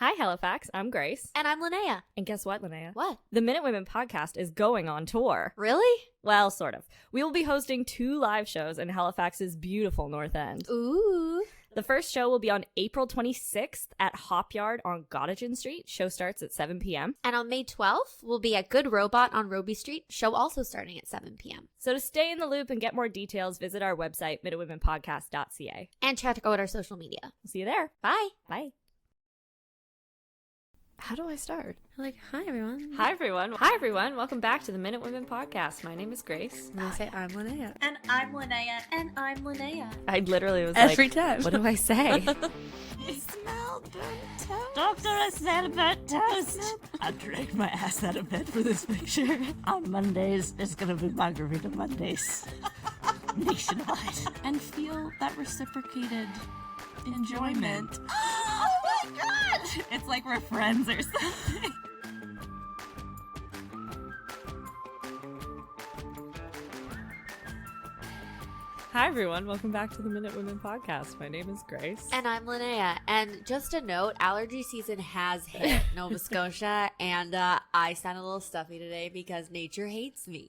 Hi, Halifax. I'm Grace. And I'm Linnea. And guess what, Linnea? What? The Minute Women podcast is going on tour. Really? Well, sort of. We will be hosting 2 live shows in Halifax's beautiful North End. Ooh. The first show will be on April 26th at Hop Yard on Gottingen Street. Show starts at 7 p.m. And on May 12th, we'll be at Good Robot on Roby Street. Show also starting at 7 p.m. So to stay in the loop and get more details, visit our website, minutewomenpodcast.ca. And check out our social media. See you there. Bye. Bye. How do I start? Like, hi, everyone. Hi, everyone. Hi, everyone. Welcome back to the Minute Women podcast. My name is Grace. And I say, I'm Linnea. And I'm Linnea. And I'm Linnea. I literally was Every time. What do I say? You smell burnt toast. Doctor, I said burnt toast. I dragged my ass out of bed for this picture. On Mondays, it's gonna be Margarita Mondays. Nationwide. And feel that reciprocated enjoyment. Oh my god! It's like we're friends or something. Hi, everyone. Welcome back to the Minute Women podcast. My name is Grace. And I'm Linnea. And just a note, allergy season has hit Nova Scotia. And I sound a little stuffy today because nature hates me.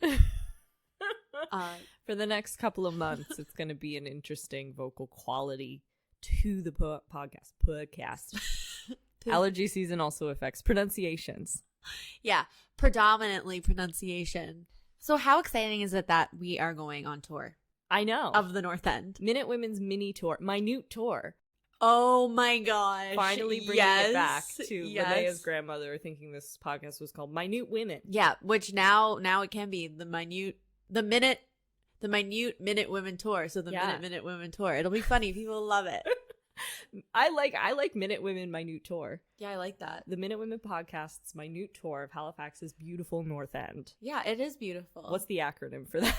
For the next couple of months, it's going to be an interesting vocal quality to the podcast. Allergy season also affects pronunciations. Yeah, predominantly pronunciation. So how exciting is it that we are going on tour I know. of the North End? Minute Women's mini tour, minute tour. Oh my gosh. Finally bringing it back to Linnea's grandmother thinking this podcast was called Minute Women. Yeah, which now it can be the minute Minute Women tour. So the Minute Women tour. It'll be funny. People love it. I like Minute Women Minute Tour. Yeah, I like that. The Minute Women podcast's minute tour of Halifax's beautiful North End. Yeah, it is beautiful. What's the acronym for that?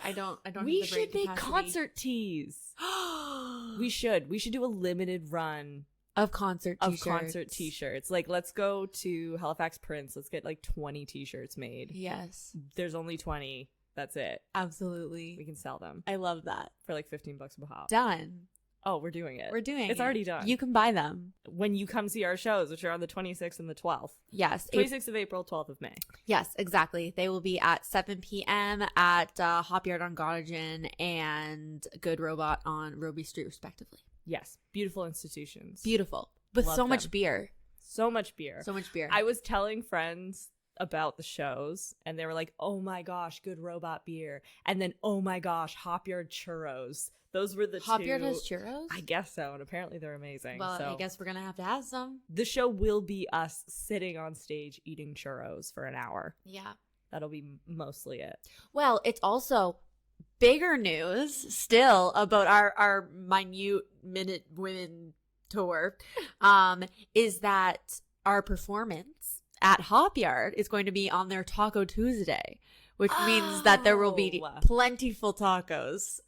I don't We have the brain should make capacity. concert tees. We should do a limited run of concert t-shirts. Like, let's go to Halifax Prince. Let's get like 20 t-shirts made. Yes. There's only 20. That's it. Absolutely. We can sell them I love that. for like $15 a pop. Done. Oh, we're doing it. It's it. already done. You can buy them. When you come see our shows, which are on the 26th and the 12th. Yes. 26th of April, 12th of May. Yes, exactly. They will be at 7 p.m. at Hop Yard on Gottingen and Good Robot on Roby Street, respectively. Yes. Beautiful institutions. Beautiful. With Love so much them. beer. So much beer. So much beer. I was telling friends about the shows, and they were like, oh my gosh, Good Robot beer. And then, oh my gosh, Hop Yard churros. Those were the Hop two. Yard has churros? I guess so, and apparently they're amazing. Well, so I guess we're going to have some. the show will be us sitting on stage eating churros for an hour. Yeah. That'll be mostly it. Well, it's also bigger news still about our Minute Women tour is that our performance at Hop Yard is going to be on their Taco Tuesday, which means that there will be plentiful tacos.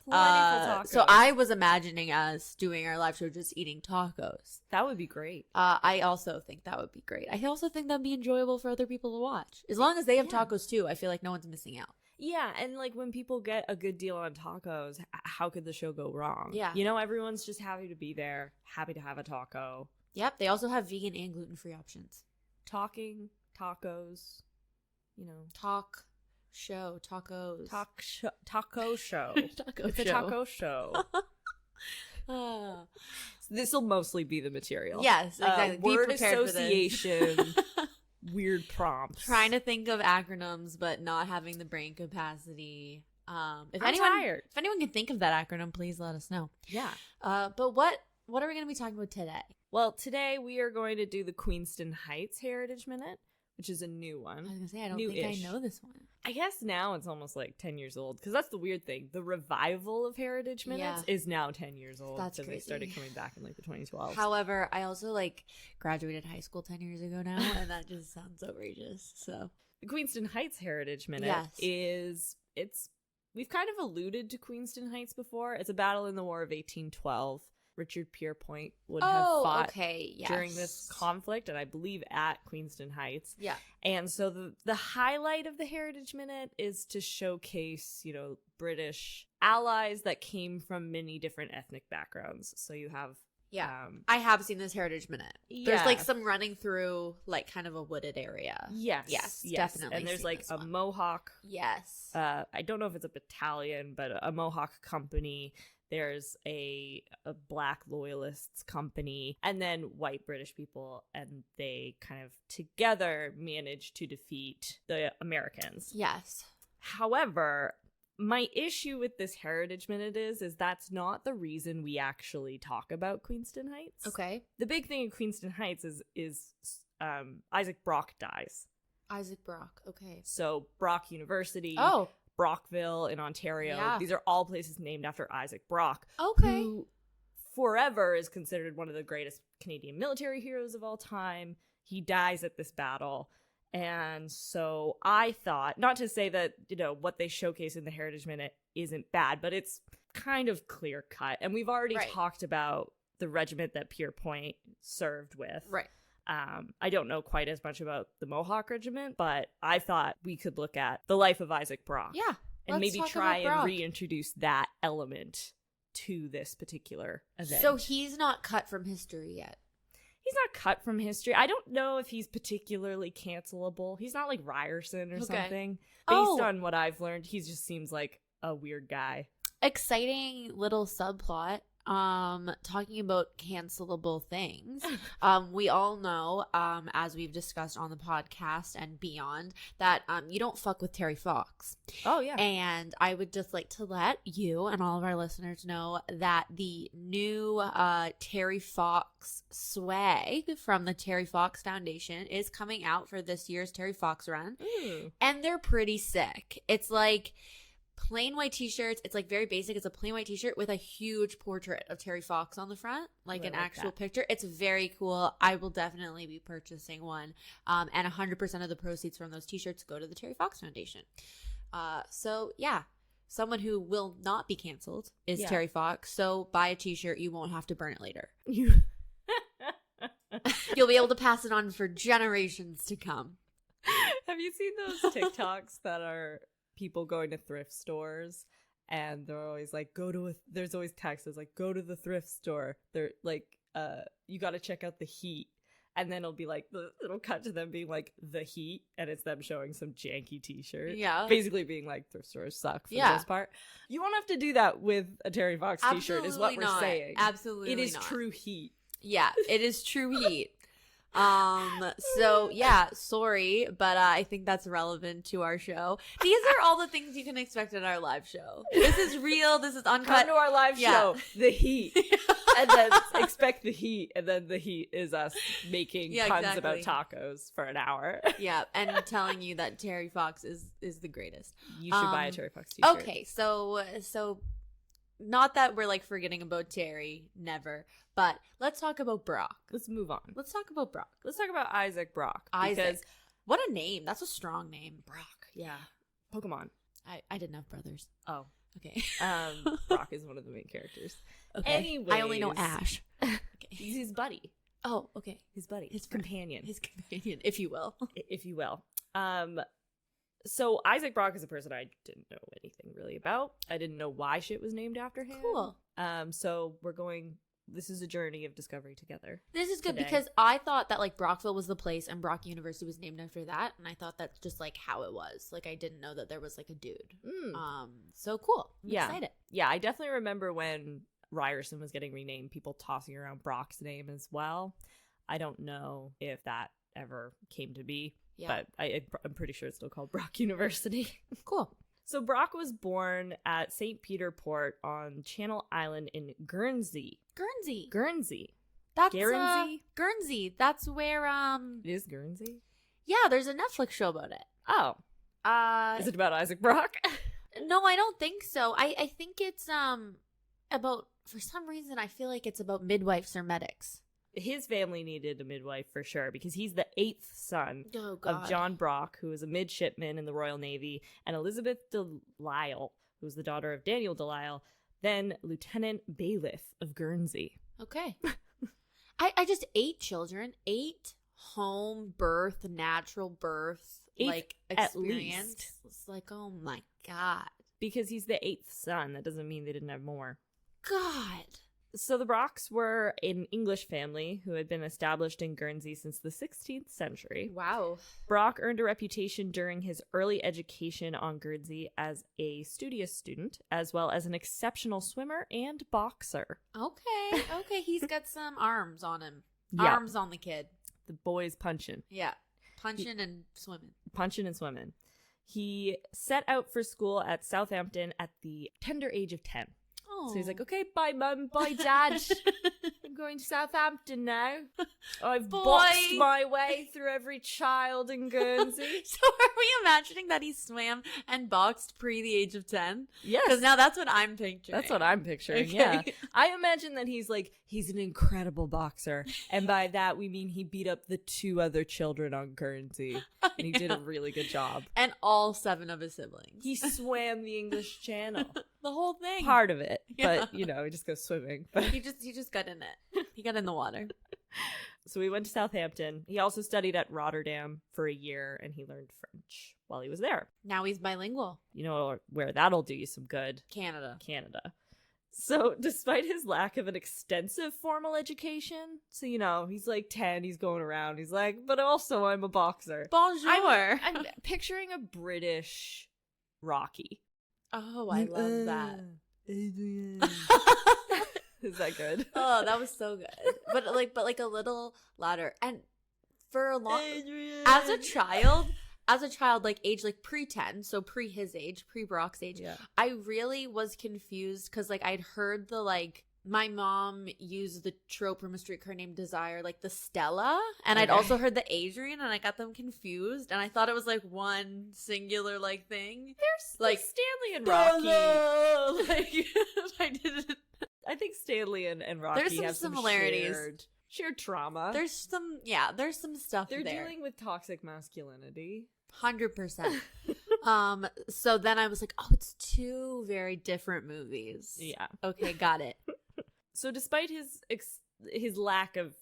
So I was imagining us doing our live show just eating tacos. That would be great. I also think that would be great. I also think that'd be enjoyable for other people to watch. As long as they have tacos too, I feel like no one's missing out. Yeah, and like when people get a good deal on tacos, how could the show go wrong? Yeah. You know, everyone's just happy to be there, happy to have a taco. Yep, they also have vegan and gluten-free options. Talking, tacos, you know. Talk show, tacos. Taco show. Taco It's a show. taco show. This will mostly be the material. Yes, exactly. Be Word prepared for this. association, weird prompts. Trying to think of acronyms, but not having the brain capacity. If I'm tired. If anyone can think of that acronym, please let us know. Yeah. But what are we going to be talking about today? Well, today we are going to do the Queenston Heights Heritage Minute, which is a new one. I was going to say, I don't New-ish. think I know this one. I guess now it's almost like 10 years old, because that's the weird thing. The revival of Heritage Minutes is now 10 years old. That's because they crazy. started coming back in like the 2012s. However, I also graduated high school 10 years ago now, and that just sounds outrageous. So The Queenston Heights Heritage Minute we've kind of alluded to Queenston Heights before. It's a battle in the War of 1812. Richard Pierpoint would have fought during this conflict, and I believe at Queenston Heights. Yeah. And so the highlight of the Heritage Minute is to showcase, you know, British allies that came from many different ethnic backgrounds. So you have Yeah. I have seen this Heritage Minute. There's like some running through like kind of a wooded area. Yes, definitely. And there's like a Mohawk. Yes. I don't know if it's a battalion, but a Mohawk company. There's a Black Loyalists company, and then white British people, and they kind of together managed to defeat the Americans. Yes. However, my issue with this Heritage Minute is that's not the reason we actually talk about Queenston Heights. Okay. The big thing in Queenston Heights is Isaac Brock dies. Isaac Brock, okay. So Brock University. Oh. Brockville in Ontario. Yeah. These are all places named after Isaac Brock. Okay. Who forever is considered one of the greatest Canadian military heroes of all time. He dies at this battle. And so I thought, not to say that, what they showcase in the Heritage Minute isn't bad, but it's kind of clear cut. And we've already talked about the regiment that Pierpoint served with. Right. I don't know quite as much about the Mohawk Regiment, but I thought we could look at the life of Isaac Brock. Yeah. And maybe try and reintroduce that element to this particular event. So he's not cut from history yet. He's not cut from history. I don't know if he's particularly cancelable. He's not like Ryerson or something. Based on what I've learned, he just seems like a weird guy. Exciting little subplot. Talking about cancelable things. We all know, as we've discussed on the podcast and beyond, that you don't fuck with Terry Fox. Oh yeah. And I would just like to let you and all of our listeners know that the new Terry Fox swag from the Terry Fox Foundation is coming out for this year's Terry Fox run. Ooh. And they're pretty sick. It's like plain white t-shirts. It's like very basic. It's a plain white t-shirt with a huge portrait of Terry Fox on the front, like an actual picture. It's very cool. I will definitely be purchasing one. And 100% of the proceeds from those t-shirts go to the Terry Fox Foundation. So yeah, someone who will not be canceled is Terry Fox. So buy a t-shirt. You won't have to burn it later. You'll be able to pass it on for generations to come. Have you seen those TikToks that are people going to thrift stores, and they're always like, there's always texts like, go to the thrift store. They're like, you got to check out the Heat. And then it'll be like, it'll cut to them being like, the Heat. And it's them showing some janky t-shirt. Yeah. Basically being like, thrift stores suck for the most part. You won't have to do that with a Terry Fox t-shirt is what we're saying. Absolutely It is not. true heat. Yeah, it is true heat. So yeah, sorry, but I think that's relevant to our show. These are all the things you can expect in our live show. This is real. This is uncut. Come to our live show, The Heat, and then expect the heat, and then the heat is us making puns about tacos for an hour. Yeah, and telling you that Terry Fox is the greatest. You should buy a Terry Fox t-shirt. Okay, so not that we're like forgetting about Terry, never. But let's talk about Brock. Let's move on. Let's talk about Brock. Let's talk about Isaac Brock. Isaac. What a name. That's a strong name. Brock. Yeah. Pokemon. I didn't have brothers. Oh. Okay. Brock is one of the main characters. Okay. Anyways. I only know Ash. Okay. He's his buddy. Oh, okay. His buddy. His companion. His companion, if you will. If you will. So Isaac Brock is a person I didn't know anything really about. I didn't know why shit was named after him. Cool. So this is a journey of discovery together. This is good because I thought that like Brockville was the place and Brock University was named after that, and I thought that's just like how it was. Like I didn't know that there was like a dude. So cool. I'm excited. Yeah, I definitely remember when Ryerson was getting renamed, people tossing around Brock's name as well. I don't know if that ever came to be, but I'm pretty sure it's still called Brock University. Cool. So Brock was born at St. Peter Port on Channel Island in Guernsey. Guernsey. That's Guernsey. Guernsey. That's where It is Guernsey? Yeah, there's a Netflix show about it. Oh. Is it about Isaac Brock? No, I don't think so. I think it's about, for some reason I feel like it's about midwives or medics. His family needed a midwife for sure because he's the 8th son of John Brock, who was a midshipman in the Royal Navy, and Elizabeth Delisle, who was the daughter of Daniel Delisle, then Lieutenant Bailiff of Guernsey. Okay. I just 8 children, 8 home birth, natural birth, 8 like experience. At least. It's like, oh my God. Because he's the 8th son. That doesn't mean they didn't have more. God. So the Brocks were an English family who had been established in Guernsey since the 16th century. Wow. Brock earned a reputation during his early education on Guernsey as a studious student, as well as an exceptional swimmer and boxer. Okay, he's got some arms on him. Yeah. Arms on the kid. The boy's punching. Yeah, punching and swimming. Punching and swimming. He set out for school at Southampton at the tender age of 10. Oh. So he's like, okay, bye mum, bye dad. I'm going to Southampton now. I've boxed my way through every child in Guernsey. So are we imagining that he swam and boxed pre the age of 10? Yes. Because now that's what I'm picturing. That's what I'm picturing, Okay. yeah. I imagine that he's an incredible boxer. And by that, we mean he beat up the 2 other children on Guernsey. And he did a really good job. And all 7 of his siblings. He swam the English Channel. The whole thing. Part of it. Yeah. But, he just goes swimming. But He just got in it. He got in the water. So he went to Southampton. He also studied at Rotterdam for a year, and he learned French while he was there. Now he's bilingual. You know where that'll do you some good? Canada. So despite his lack of an extensive formal education, so he's like 10, he's going around, he's like, but also I'm a boxer. Bonjour. I'm picturing a British Rocky. Oh, I love that. Adrian. Is that good? Oh, that was so good. But like a little louder. And for a long Adrian. as a child, like age like pre-10, so pre his age, pre Brock's age, Yeah. I really was confused because like I'd heard my mom used the trope from A Streetcar Named Desire, like the Stella, and I'd also heard the Adrian, and I got them confused, and I thought it was like one singular like thing. There's like Stanley and Rocky. Like I didn't. I think Stanley and Rocky There's some have some similarities. shared trauma. There's some stuff They're there. dealing with toxic masculinity. 100%. So then I was like, oh, it's 2 very different movies. Yeah. Okay, got it. So despite his lack of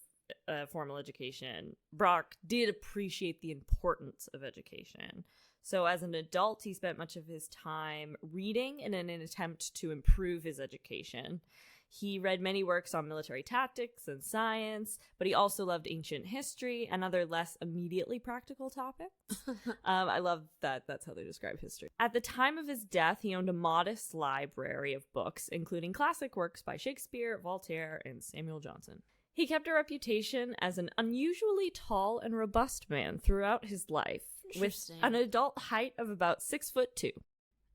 formal education, Brock did appreciate the importance of education. So as an adult, he spent much of his time reading in an attempt to improve his education. He read many works on military tactics and science, but he also loved ancient history and other less immediately practical topics. I love that that's how they describe history. At the time of his death, he owned a modest library of books, including classic works by Shakespeare, Voltaire, and Samuel Johnson. He kept a reputation as an unusually tall and robust man throughout his life, with an adult height of about 6'2".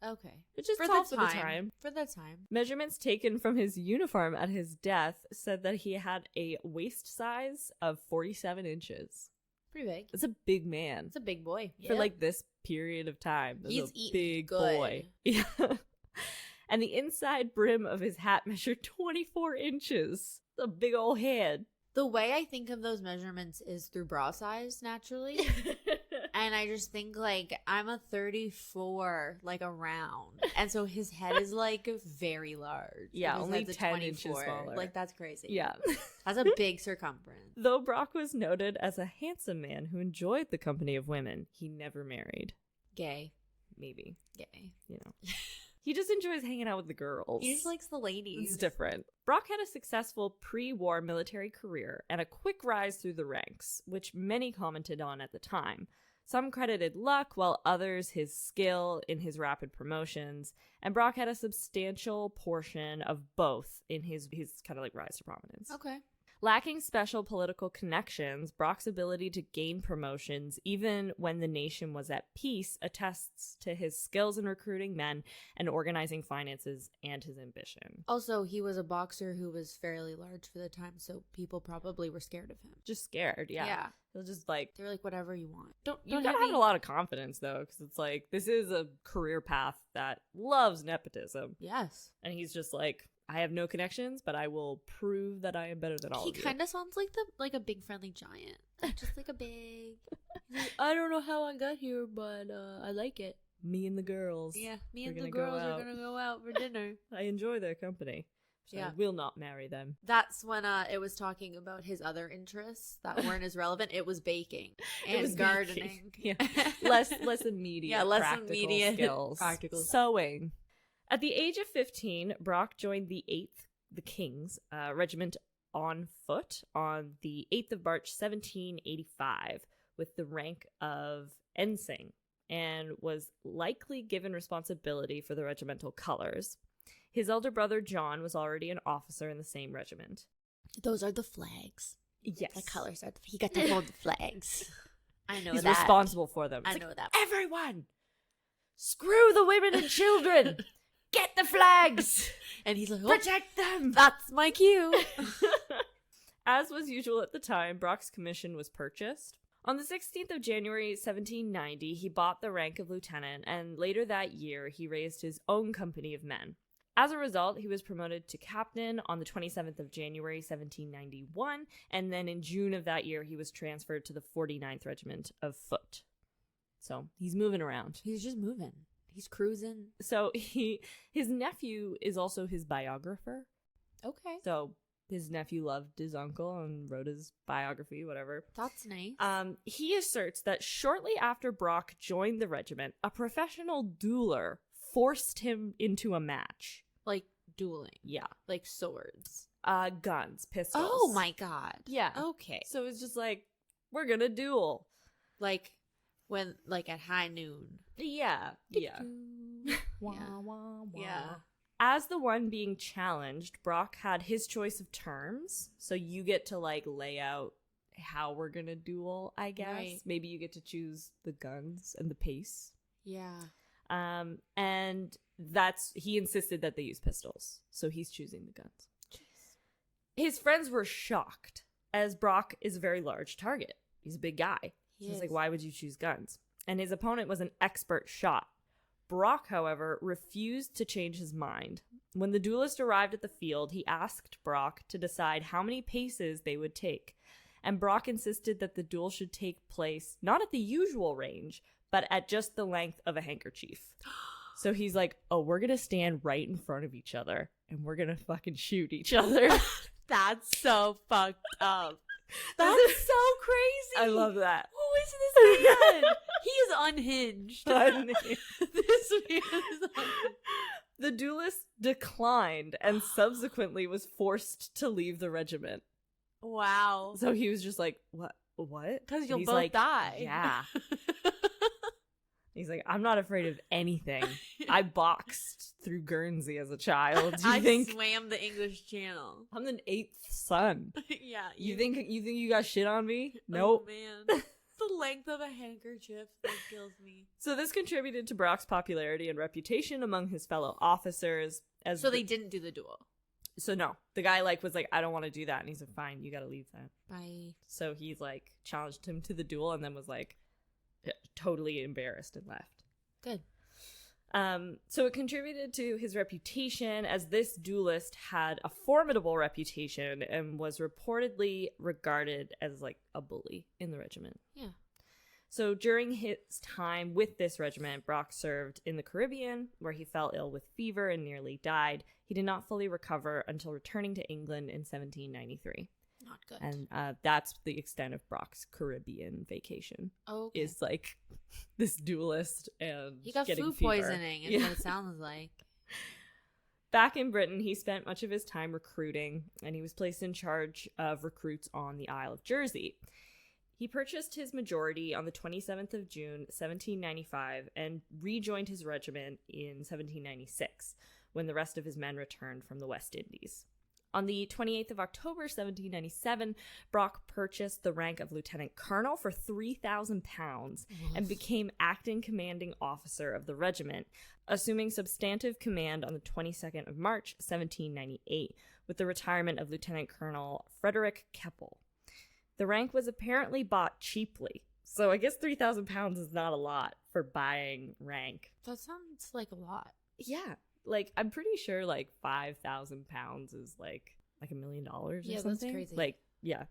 Okay. Which is tall for the time. For the time. Measurements taken from his uniform at his death said that he had a waist size of 47 inches. Pretty big. That's a big man. It's a big boy. For like this period of time. That's He's a big good. boy. Yeah. And the inside brim of his hat measured 24 inches. It's a big old head. The way I think of those measurements is through bra size, naturally. And I just think, like, I'm a 34, like, around. And so his head is, like, very large. Yeah, his only head's 10 inches smaller. Like, that's crazy. Yeah. That's a big circumference. Though Brock was noted as a handsome man who enjoyed the company of women, he never married. Gay. Maybe. Gay. He just enjoys hanging out with the girls. He just likes the ladies. It's different. Brock had a successful pre-war military career and a quick rise through the ranks, which many commented on at the time. Some credited luck, while others his skill in his rapid promotions, and Brock had a substantial portion of both in his kind of like rise to prominence. Okay. Lacking special political connections, Brock's ability to gain promotions, even when the nation was at peace, attests to his skills in recruiting men and organizing finances and his ambition. Also, he was a boxer who was fairly large for the time, so people probably were scared of him. Just scared, yeah. He'll just like... They're like, whatever you want. You gotta have a lot of confidence, though, because it's like, this is a career path that loves nepotism. Yes. And he's just like... I have no connections, but I will prove that I am better than all of you. He kind of sounds like a big friendly giant. Just like a big... I don't know how I got here, but I like it. Me and the girls. Yeah, me and the girls are going to go out for dinner. I enjoy their company. So I will not marry them. That's when it was talking about his other interests that weren't as relevant. It was baking and was gardening. Yeah. Less immediate. Yeah, less immediate skills. Practical. Sewing. At the age of 15, Brock joined the 8th the King's regiment on foot on the 8th of March, 1785, with the rank of ensign, and was likely given responsibility for the regimental colors. His elder brother John was already an officer in the same regiment. Those are the flags. Yes. The colors are he got to hold the flags. I know He's that. responsible for them. I It's know like, that. everyone, screw the women and children. Get the flags. And he's like, Protect them. that's my cue. As was usual at the time, Brock's commission was purchased. On the 16th of January, 1790, he bought the rank of lieutenant, and later that year, he raised his own company of men. As a result, he was promoted to captain on the 27th of January, 1791, and then in June of that year, he was transferred to the 49th Regiment of Foot. So, he's moving around. He's just moving. He's cruising. So, his nephew is also his biographer. Okay. So, his nephew loved his uncle and wrote his biography, whatever. That's nice. He asserts that shortly after Brock joined the regiment, a professional dueler forced him into a match. Like dueling. Yeah. Like swords. Guns, pistols. Oh my god. Yeah. Okay. So it's just like, we're gonna duel. Like when at high noon. Yeah. Yeah. Wah, wah. Yeah. As the one being challenged, Brock had his choice of terms. So you get to like lay out how we're gonna duel, I guess. Right. Maybe you get to choose the guns and the pace. Yeah. And he insisted that they use pistols. So he's choosing the guns. His friends were shocked, as Brock is a very large target. He's a big guy. He's like, why would you choose guns? And his opponent was an expert shot. Brock, however, refused to change his mind. When the duelist arrived at the field, he asked Brock to decide how many paces they would take. And Brock insisted that the duel should take place not at the usual range, but at just the length of a handkerchief. So he's like, oh, we're going to stand right in front of each other, and we're going to fucking shoot each other. That's so fucked up. That's so crazy. I love that. Who is this man? He is unhinged. This man is unhinged. The duelist declined and subsequently was forced to leave the regiment. Wow. So he was just like, what? Because you'll both die. Yeah. He's like, I'm not afraid of anything. I boxed through Guernsey as a child. I swam the English Channel. I'm the 8th son. Yeah. You think you got shit on me? Nope. Oh, man. The length of a handkerchief that kills me. So this contributed to Brock's popularity and reputation among his fellow officers. So they didn't do the duel. So no, the guy was like, I don't want to do that, and he's like, fine, you got to leave that. Bye. So he's like challenged him to the duel, and then was like totally embarrassed and left. Good. So it contributed to his reputation, as this duelist had a formidable reputation and was reportedly regarded as like a bully in the regiment. Yeah. So during his time with this regiment, Brock served in the Caribbean, where he fell ill with fever and nearly died. He did not fully recover until returning to England in 1793. Not good. And that's the extent of Brock's Caribbean vacation. Oh, okay. Is like this duelist and he got getting food fever. poisoning, is what it sounds like. Back in Britain, he spent much of his time recruiting, and he was placed in charge of recruits on the Isle of Jersey. He purchased his majority on the 27th of June, 1795, and rejoined his regiment in 1796, when the rest of his men returned from the West Indies. On the 28th of October, 1797, Brock purchased the rank of lieutenant colonel for £3,000 and became acting commanding officer of the regiment, assuming substantive command on the 22nd of March, 1798, with the retirement of Lieutenant Colonel Frederick Keppel. The rank was apparently bought cheaply, so I guess £3,000 is not a lot for buying rank. That sounds like a lot. Yeah. Like, I'm pretty sure, like, £5,000 is, like $1 million or something. That's crazy. Like, yeah.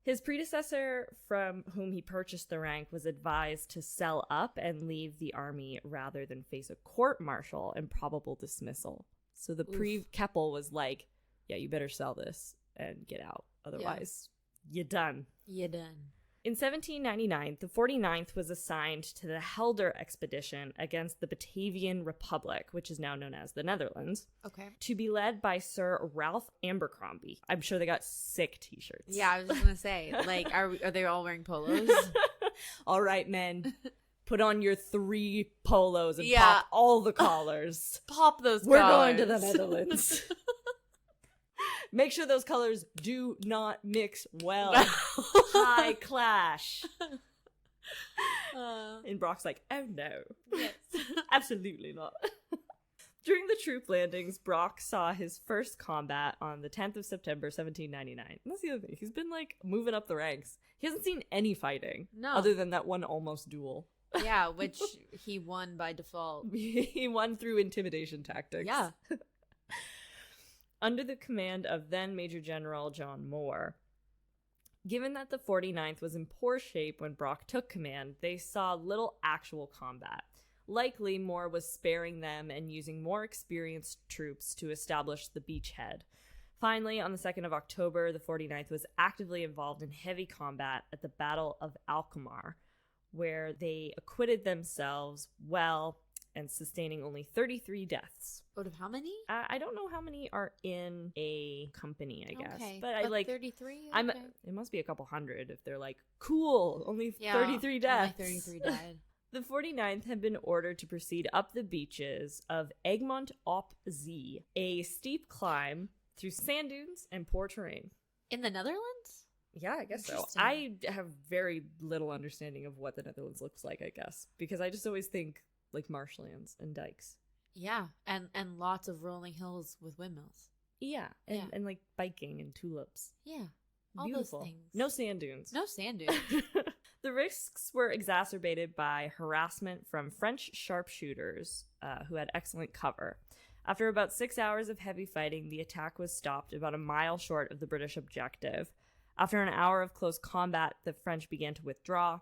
His predecessor, from whom he purchased the rank, was advised to sell up and leave the army rather than face a court-martial and probable dismissal. So the Keppel was like, yeah, you better sell this and get out. Otherwise, you're done. You're done. In 1799, the 49th was assigned to the Helder expedition against the Batavian Republic, which is now known as the Netherlands, to be led by Sir Ralph Abercrombie. I'm sure they got sick t-shirts. Yeah, I was just going to say, like, are they all wearing polos? All right, men. Put on your 3 polos and pop all the collars. Pop those We're collars. going to the Netherlands. Make sure those colors do not mix well. High clash. And Brock's like, oh no. Yes. Absolutely not. During the troop landings, Brock saw his first combat on the 10th of September, 1799. And that's the other thing. He's been, like, moving up the ranks. He hasn't seen any fighting. No. Other than that one almost duel. Yeah, which he won by default. He won through intimidation tactics. Yeah. Under the command of then Major General John Moore. Given that the 49th was in poor shape when Brock took command, they saw little actual combat. Likely, Moore was sparing them and using more experienced troops to establish the beachhead. Finally, on the 2nd of October, the 49th was actively involved in heavy combat at the Battle of Alkmaar, where they acquitted themselves well and sustaining only 33 deaths. Out of how many? I don't know how many are in a company, I guess. Okay. But I like 33? Okay. It must be a couple hundred if they're like, cool, only 33 deaths. Only 33 died. The 49th had been ordered to proceed up the beaches of Egmont op Zee, a steep climb through sand dunes and poor terrain. In the Netherlands? Yeah, I guess so. I have very little understanding of what the Netherlands looks like, I guess, because I just always think like marshlands and dikes. Yeah, and lots of rolling hills with windmills. Yeah, and like biking and tulips. Yeah, all Beautiful. those things. No sand dunes. No sand dunes. The risks were exacerbated by harassment from French sharpshooters who had excellent cover. After about 6 hours of heavy fighting, the attack was stopped about a mile short of the British objective. After an hour of close combat, the French began to withdraw.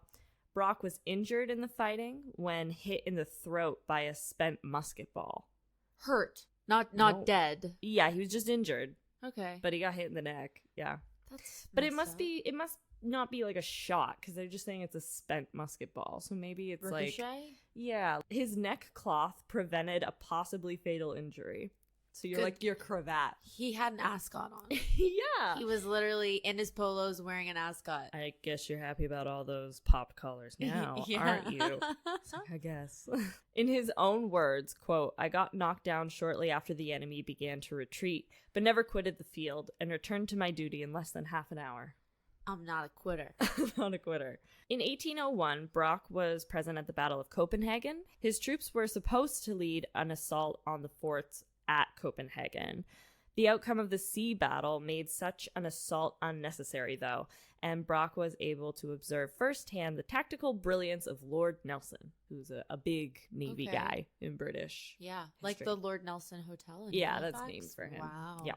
Brock was injured in the fighting when hit in the throat by a spent musket ball. Hurt. Not dead. Yeah, he was just injured. Okay. But he got hit in the neck. Yeah. That's But it must not be like a shot because they're just saying it's a spent musket ball. So maybe it's Ricochet? like, yeah, his neck cloth prevented a possibly fatal injury. So you're Good. like your cravat. He had an ascot on. Yeah. He was literally in his polos wearing an ascot. I guess you're happy about all those pop colors now, aren't you? I guess. In his own words, quote, I got knocked down shortly after the enemy began to retreat, but never quitted the field and returned to my duty in less than half an hour. I'm not a quitter. Not a quitter. In 1801, Brock was present at the Battle of Copenhagen. His troops were supposed to lead an assault on the forts at Copenhagen. The outcome of the sea battle made such an assault unnecessary, though, and Brock was able to observe firsthand the tactical brilliance of Lord Nelson, who's a big Navy guy in British Yeah, history. like the Lord Nelson Hotel in Halifax? That's named for him. Wow. Yeah.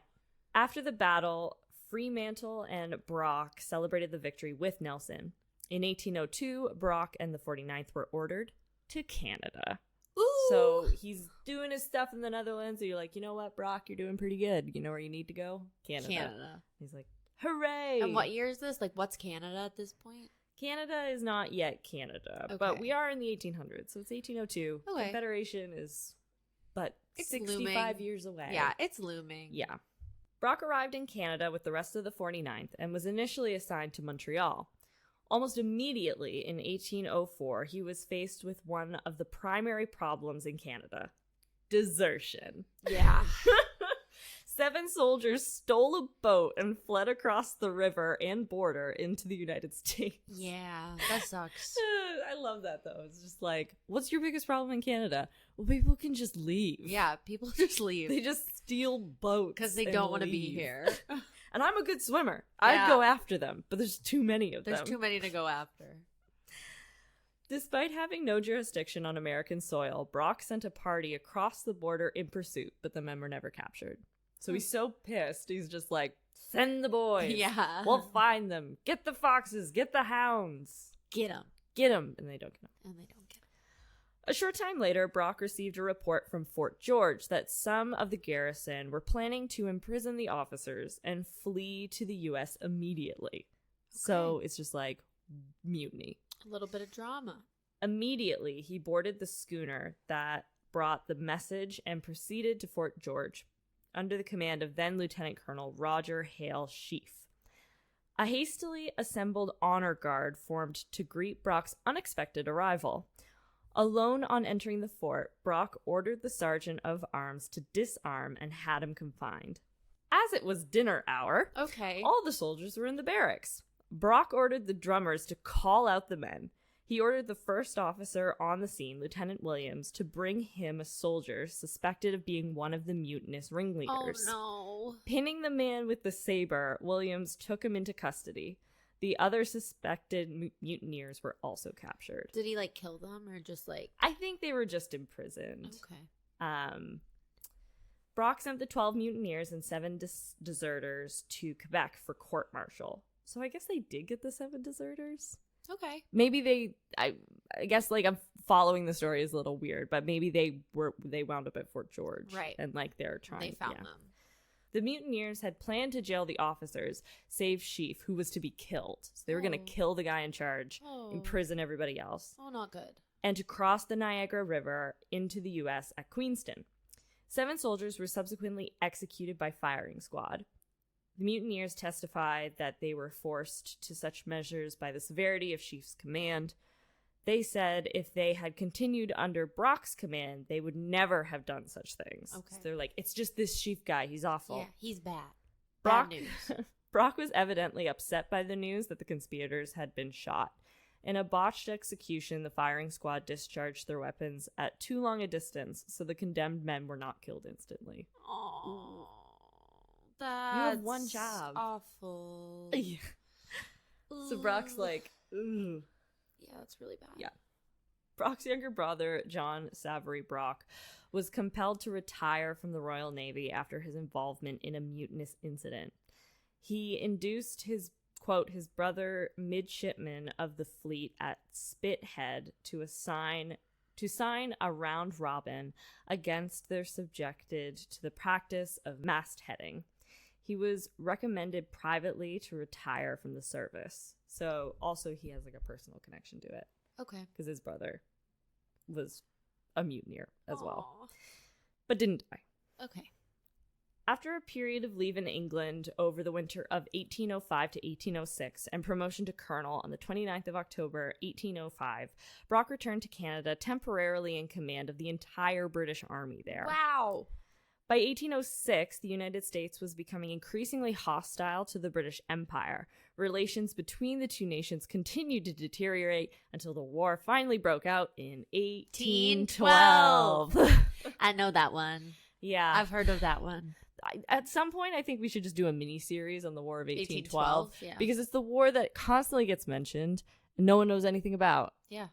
After the battle, Fremantle and Brock celebrated the victory with Nelson. In 1802, Brock and the 49th were ordered to Canada. Ooh. So he's doing his stuff in the Netherlands. So you're like, you know what, Brock, you're doing pretty good. You know where you need to go? Canada. He's like, hooray. And what year is this? Like, what's Canada at this point? Canada is not yet Canada, Okay. but we are in the 1800s. So it's 1802. Okay. Confederation is, but It's 65 looming. years away. Yeah, it's looming. Yeah. Brock arrived in Canada with the rest of the 49th and was initially assigned to Montreal. Almost immediately in 1804, he was faced with one of the primary problems in Canada: desertion. Yeah. 7 soldiers stole a boat and fled across the river and border into the United States. Yeah, that sucks. I love that, though. It's just like, what's your biggest problem in Canada? Well, people can just leave. Yeah, people just leave. They just steal boats Because they and don't want to be leave. here. And I'm a good swimmer. Yeah. I'd go after them, but there's too many of There's them. too many to go after. Despite having no jurisdiction on American soil, Brock sent a party across the border in pursuit, but the men were never captured. So he's so pissed, he's just like, send the boys. Yeah. We'll find them. Get the foxes. Get the hounds. Get them. Get them. And they don't get them. And they don't get them. A short time later, Brock received a report from Fort George that some of the garrison were planning to imprison the officers and flee to the U.S. immediately. So it's just like, mutiny. A little bit of drama. Immediately, he boarded the schooner that brought the message and proceeded to Fort George under the command of then Lieutenant Colonel Roger Hale Sheaffe. A hastily assembled honor guard formed to greet Brock's unexpected arrival. Alone on entering the fort, Brock ordered the sergeant of arms to disarm and had him confined. As it was dinner hour, all the soldiers were in the barracks. Brock ordered the drummers to call out the men. He ordered the first officer on the scene, Lieutenant Williams, to bring him a soldier suspected of being one of the mutinous ringleaders. Oh, no. Pinning the man with the saber, Williams took him into custody. The other suspected mutineers were also captured. Did he, kill them or just, I think they were just imprisoned. Okay. Brock sent the 12 mutineers and 7 deserters to Quebec for court-martial. So I guess they did get the 7 deserters. Okay. Maybe I guess I'm following the story is a little weird, but maybe they wound up at Fort George. Right. And they're trying. They found them. The mutineers had planned to jail the officers, save Sheaffe, who was to be killed. So they were going to kill the guy in charge, imprison everybody else. Oh, not good. And to cross the Niagara River into the U.S. at Queenston. 7 soldiers were subsequently executed by firing squad. The mutineers testified that they were forced to such measures by the severity of Sheaffe's command. They said if they had continued under Brock's command, they would never have done such things. Okay. So they're like, it's just this Sheaffe guy. He's awful. Yeah, he's bad. Brock, Bad news. Brock was evidently upset by the news that the conspirators had been shot. In a botched execution, the firing squad discharged their weapons at too long a distance, so the condemned men were not killed instantly. Oh, you have one job. Awful. Yeah. So Brock's like, ooh. Yeah, that's really bad. Yeah. Brock's younger brother, John Savary Brock, was compelled to retire from the Royal Navy after his involvement in a mutinous incident. He induced his brother midshipman of the fleet at Spithead to sign a round robin against their subjected to the practice of mastheading. He was recommended privately to retire from the service. So also he has a personal connection to it. Okay. Because his brother was a mutineer as well. Aww. But didn't die. Okay. After a period of leave in England over the winter of 1805 to 1806 and promotion to colonel on the 29th of October 1805, Brock returned to Canada temporarily in command of the entire British Army there. Wow. By 1806, the United States was becoming increasingly hostile to the British Empire. Relations between the two nations continued to deteriorate until the war finally broke out in 1812. I know that one. Yeah. I've heard of that one. At some point, I think we should just do a mini-series on the War of 1812. Yeah. Because it's the war that constantly gets mentioned and no one knows anything about. Yeah.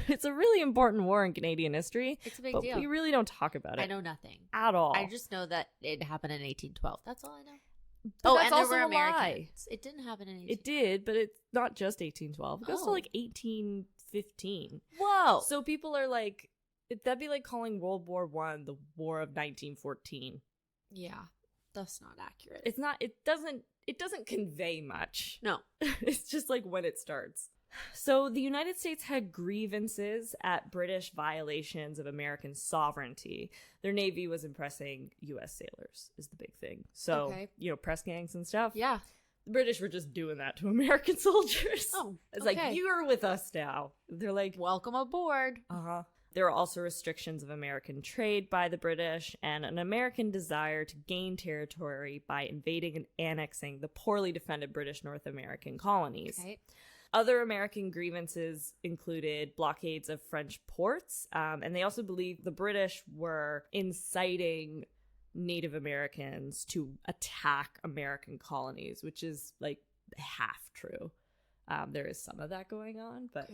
It's a really important war in Canadian history. It's a big but deal. we really don't talk about it. I know nothing. At all. I just know that it happened in 1812. That's all I know. But that's and also there were a Americans. lie. It didn't happen in 1812. It did, but it's not just 1812. It goes to Oh. 1815. Whoa. So people are like, that'd be like calling World War I the War of 1914. Yeah. That's not accurate. It's not, it doesn't convey much. No. It's just when it starts. So the United States had grievances at British violations of American sovereignty. Their Navy was impressing U.S. sailors is the big thing. So, press gangs and stuff. Yeah. The British were just doing that to American soldiers. Oh, it's okay. you're with us now. They're like, welcome aboard. Uh-huh. There were also restrictions of American trade by the British and an American desire to gain territory by invading and annexing the poorly defended British North American colonies. Okay. Other American grievances included blockades of French ports, and they also believed the British were inciting Native Americans to attack American colonies, which is half true. There is some of that going on, but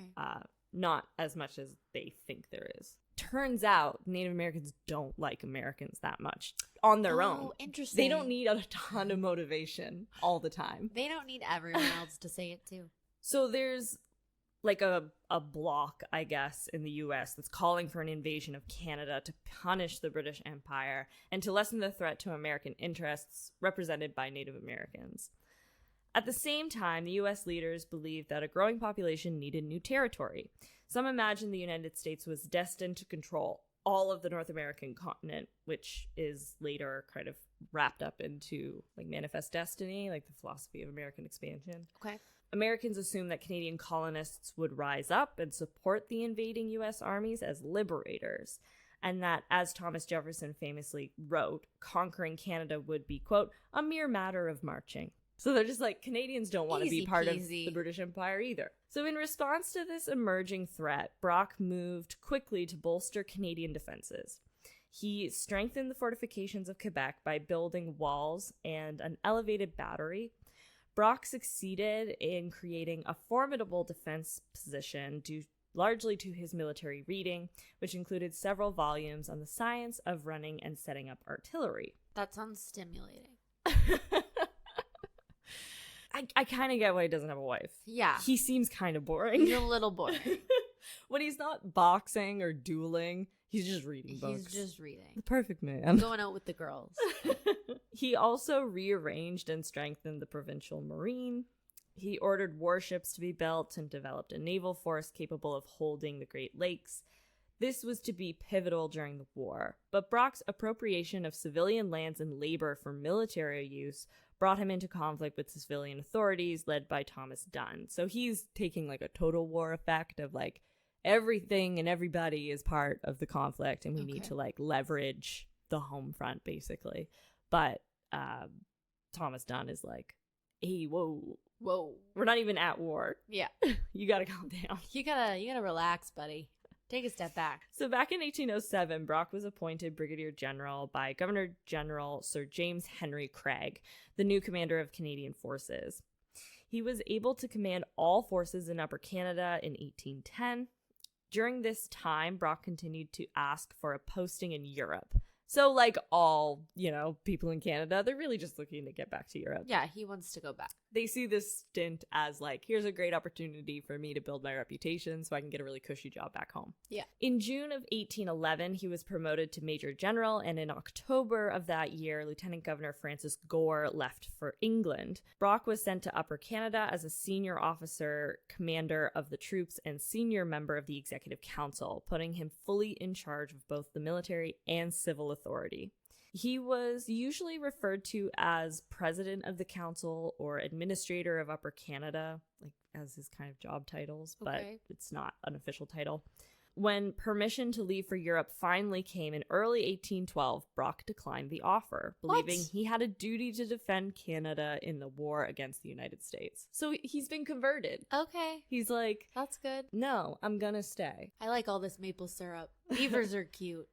not as much as they think there is. Turns out Native Americans don't like Americans that much on their own. Oh, interesting. They don't need a ton of motivation all the time. They don't need everyone else to say it too. So there's a bloc, I guess, in the U.S. that's calling for an invasion of Canada to punish the British Empire and to lessen the threat to American interests represented by Native Americans. At the same time, the U.S. leaders believed that a growing population needed new territory. Some imagined the United States was destined to control all of the North American continent, which is later kind of wrapped up into like Manifest Destiny, like the philosophy of American expansion. Okay. Americans assumed that Canadian colonists would rise up and support the invading U.S. armies as liberators, and that, as Thomas Jefferson famously wrote, conquering Canada would be, quote, a mere matter of marching. So they're just like, Canadians don't want to be part of the British Empire either. So in response to this emerging threat, Brock moved quickly to bolster Canadian defenses. He strengthened the fortifications of Quebec by building walls and an elevated battery. Brock succeeded in creating a formidable defense position due largely to his military reading, which included several volumes on the science of running and setting up artillery. That sounds stimulating. I kind of get why he doesn't have a wife. Yeah. He seems kind of boring. He's a little boring. When he's not boxing or dueling, he's just reading books. He's just reading. The perfect man. Going out with the girls. He also rearranged and strengthened the provincial marine. He ordered warships to be built and developed a naval force capable of holding the Great Lakes. This was to be pivotal during the war, but Brock's appropriation of civilian lands and labor for military use brought him into conflict with civilian authorities led by Thomas Dunn. So he's taking like a total war effect of like everything and everybody is part of the conflict and we need to like leverage the home front basically. But Thomas Dunn is like, hey, whoa, we're not even at war. Yeah. You gotta calm down. You gotta relax, buddy. Take a step back. So back in 1807, Brock was appointed Brigadier General by Governor General Sir James Henry Craig, the new commander of Canadian forces. He was able to command all forces in Upper Canada in 1810. During this time, Brock continued to ask for a posting in Europe. So like all, people in Canada, they're really just looking to get back to Europe. Yeah, he wants to go back. They see this stint as like, here's a great opportunity for me to build my reputation so I can get a really cushy job back home. Yeah. In June of 1811, he was promoted to Major General, and in October of that year, Lieutenant Governor Francis Gore left for England. Brock was sent to Upper Canada as a senior officer, commander of the troops, and senior member of the Executive Council, putting him fully in charge of both the military and civil authority. He was usually referred to as president of the council or administrator of Upper Canada, like as his kind of job titles, but it's not an official title. When permission to leave for Europe finally came in early 1812, Brock declined the offer, believing he had a duty to defend Canada in the war against the United States. So he's been converted. Okay. He's like, that's good. No, I'm gonna stay. I like all this maple syrup. Beavers are cute.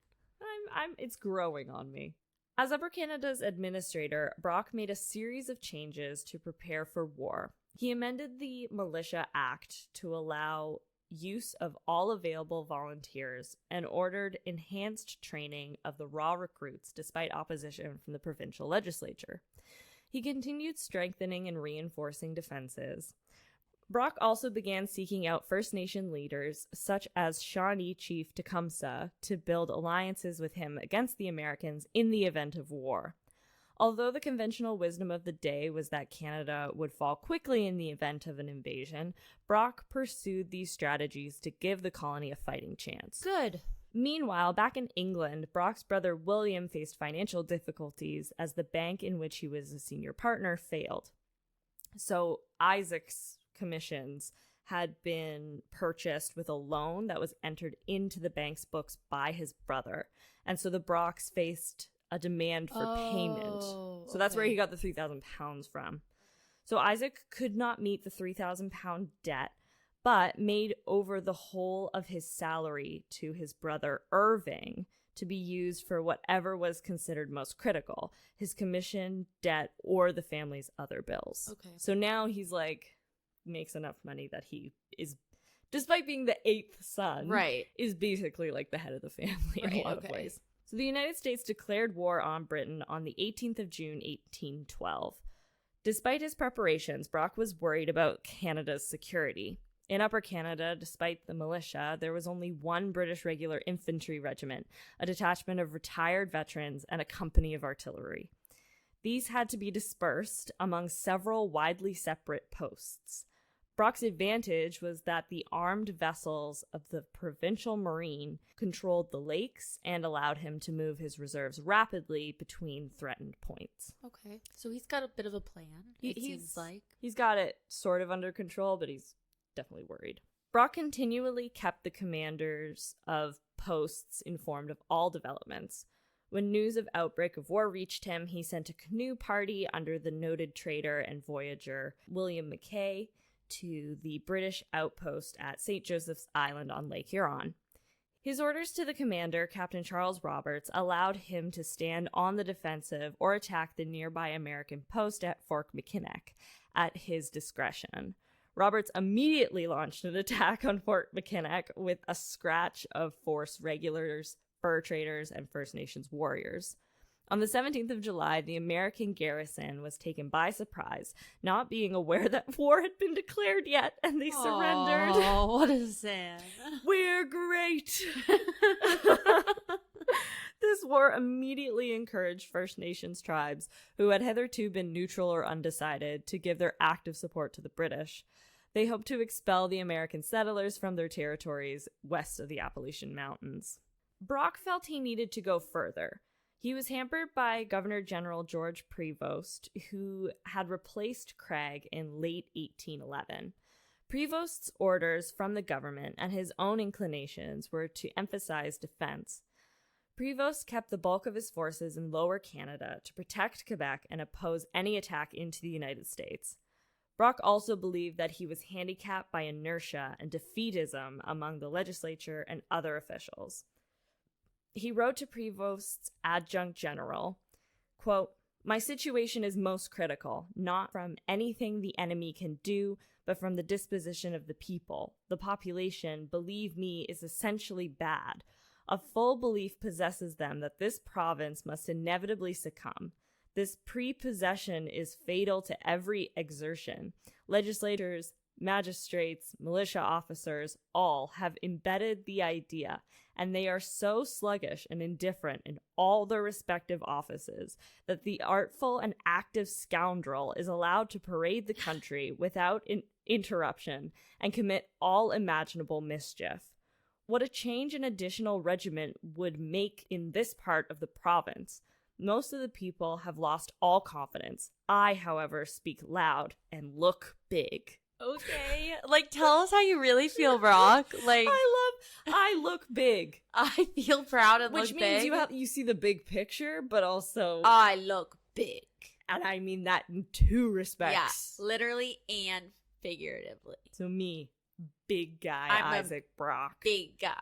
It's growing on me. As Upper Canada's administrator, Brock made a series of changes to prepare for war. He amended the Militia Act to allow use of all available volunteers and ordered enhanced training of the raw recruits despite opposition from the provincial legislature. He continued strengthening and reinforcing defenses. Brock also began seeking out First Nation leaders, such as Shawnee Chief Tecumseh, to build alliances with him against the Americans in the event of war. Although the conventional wisdom of the day was that Canada would fall quickly in the event of an invasion, Brock pursued these strategies to give the colony a fighting chance. Good. Meanwhile, back in England, Brock's brother William faced financial difficulties as the bank in which he was a senior partner failed. So Isaac's commissions had been purchased with a loan that was entered into the bank's books by his brother. And so the Brocks faced a demand for payment. So that's where he got the £3,000 from. So Isaac could not meet the £3,000 debt, but made over the whole of his salary to his brother Irving to be used for whatever was considered most critical, his commission, debt, or the family's other bills. Okay. So now he's like, makes enough money that he is, despite being the 8th son, is basically like the head of the family in a lot of ways. So the United States declared war on Britain on the 18th of June, 1812. Despite his preparations, Brock was worried about Canada's security. In Upper Canada, despite the militia, there was only one British regular infantry regiment, a detachment of retired veterans, and a company of artillery. These had to be dispersed among several widely separate posts. Brock's advantage was that the armed vessels of the Provincial Marine controlled the lakes and allowed him to move his reserves rapidly between threatened points. Okay, so he's got a bit of a plan, it seems like. He's got it sort of under control, but he's definitely worried. Brock continually kept the commanders of posts informed of all developments. When news of outbreak of war reached him, he sent a canoe party under the noted trader and voyager William Mackay to the British outpost at St. Joseph's Island on Lake Huron. His orders to the commander, Captain Charles Roberts, allowed him to stand on the defensive or attack the nearby American post at Fort Mackinac at his discretion. Roberts immediately launched an attack on Fort Mackinac with a scratch of force regulars, fur traders, and First Nations warriors. On the 17th of July, the American garrison was taken by surprise, not being aware that war had been declared yet, and they surrendered. Oh, what a sad. We're great! This war immediately encouraged First Nations tribes, who had hitherto been neutral or undecided, to give their active support to the British. They hoped to expel the American settlers from their territories west of the Appalachian Mountains. Brock felt he needed to go further. He was hampered by Governor General George Prevost, who had replaced Craig in late 1811. Prevost's orders from the government and his own inclinations were to emphasize defense. Prevost kept the bulk of his forces in Lower Canada to protect Quebec and oppose any attack into the United States. Brock also believed that he was handicapped by inertia and defeatism among the legislature and other officials. He wrote to Prevost's adjutant general, quote, "My situation is most critical, not from anything the enemy can do, but from the disposition of the people. The population, believe me, is essentially bad. A full belief possesses them that this province must inevitably succumb. This prepossession is fatal to every exertion. Legislators, magistrates, militia officers, all have embedded the idea, and they are so sluggish and indifferent in all their respective offices that the artful and active scoundrel is allowed to parade the country without interruption and commit all imaginable mischief. What a change an additional regiment would make in this part of the province. Most of the people have lost all confidence. I, however, speak loud and look big." Okay, like, tell us how you really feel, Brock. Like, I look big. I feel proud and Which look means big. you see the big picture, but also I look big. And I mean that in two respects. Yeah, literally and figuratively. So me, big guy, I'm Isaac Brock. Big guy.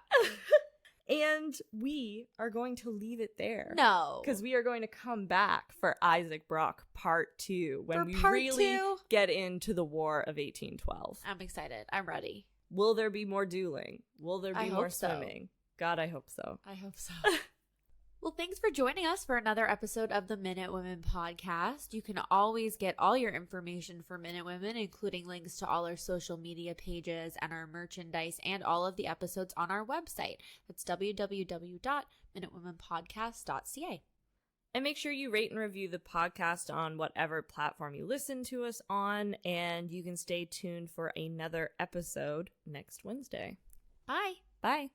And we are going to leave it there. No. Because we are going to come back for Isaac Brock Part 2 when we really get into the War of 1812. I'm excited. I'm ready. Will there be more dueling? Will there be more swimming? So. God, I hope so. I hope so. Well, thanks for joining us for another episode of the Minute Women podcast. You can always get all your information for Minute Women, including links to all our social media pages and our merchandise and all of the episodes on our website. That's www.minutewomenpodcast.ca. And make sure you rate and review the podcast on whatever platform you listen to us on, and you can stay tuned for another episode next Wednesday. Bye. Bye.